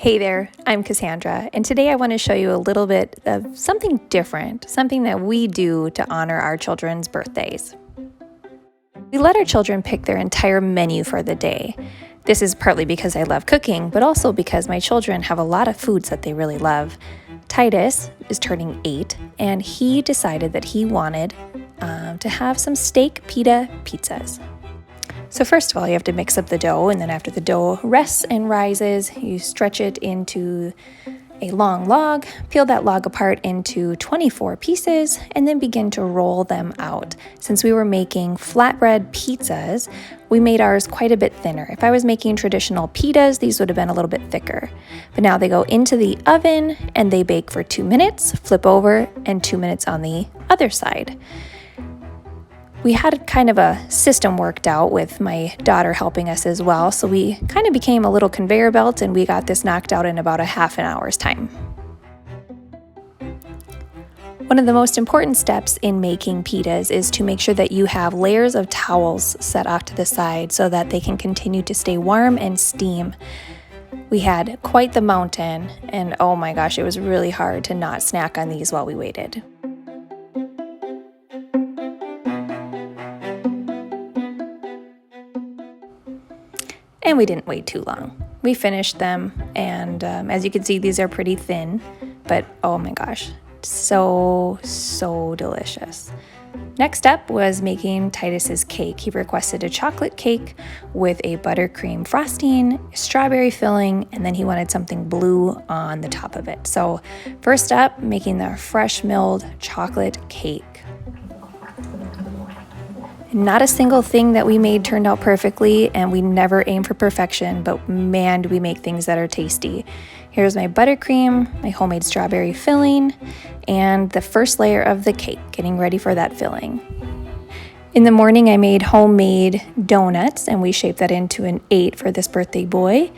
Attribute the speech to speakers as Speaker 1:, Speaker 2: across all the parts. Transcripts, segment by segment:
Speaker 1: Hey there, I'm Cassandra, and today I want to show you a little bit of something different, something that we do to honor our children's birthdays. We let our children pick their entire menu for the day. This is partly because I love cooking, but also because my children have a lot of foods that they really love. Titus is turning 8, and he decided that he wanted to have some steak pita pizzas. So first of all, you have to mix up the dough, and then after the dough rests and rises, you stretch it into a long log, peel that log apart into 24 pieces, and then begin to roll them out. Since we were making flatbread pizzas, we made ours quite a bit thinner. If I was making traditional pitas, these would have been a little bit thicker. But now they go into the oven and they bake for 2 minutes, flip over, and 2 minutes on the other side. We had kind of a system worked out with my daughter helping us as well, so we kind of became a little conveyor belt and we got this knocked out in about a half an hour's time. One of the most important steps in making pitas is to make sure that you have layers of towels set off to the side so that they can continue to stay warm and steam. We had quite the mountain, and oh my gosh, it was really hard to not snack on these while we waited. And we didn't wait too long. We finished them, and as you can see, these are pretty thin, but oh my gosh, so delicious. Next up was making Titus's cake. He requested a chocolate cake with a buttercream frosting, strawberry filling, and then he wanted something blue on the top of it. So first up, making the fresh milled chocolate cake. Not a single thing that we made turned out perfectly, and we never aim for perfection, but man, do we make things that are tasty. Here's my buttercream, my homemade strawberry filling, and the first layer of the cake, getting ready for that filling. In the morning, I made homemade donuts, and we shaped that into an 8 for this birthday boy,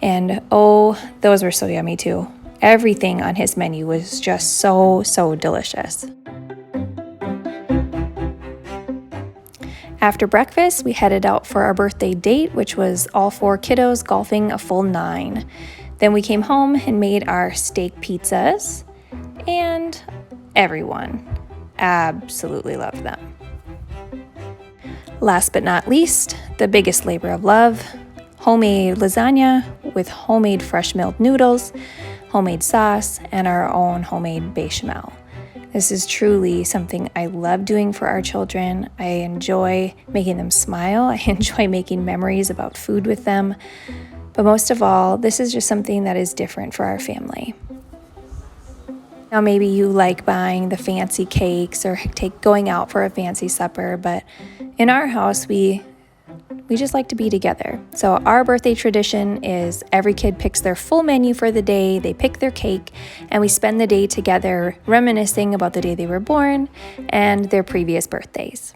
Speaker 1: and oh, those were so yummy too. Everything on his menu was just so delicious. After breakfast, we headed out for our birthday date, which was all 4 kiddos golfing a full 9. Then we came home and made our steak pizzas, and everyone absolutely loved them. Last but not least, the biggest labor of love, homemade lasagna with homemade fresh milled noodles, homemade sauce, and our own homemade bechamel. This is truly something I love doing for our children. I enjoy making them smile. I enjoy making memories about food with them. But most of all, this is just something that is different for our family. Now, maybe you like buying the fancy cakes or going out for a fancy supper, but in our house, we just like to be together. So our birthday tradition is every kid picks their full menu for the day, they pick their cake, and we spend the day together reminiscing about the day they were born and their previous birthdays.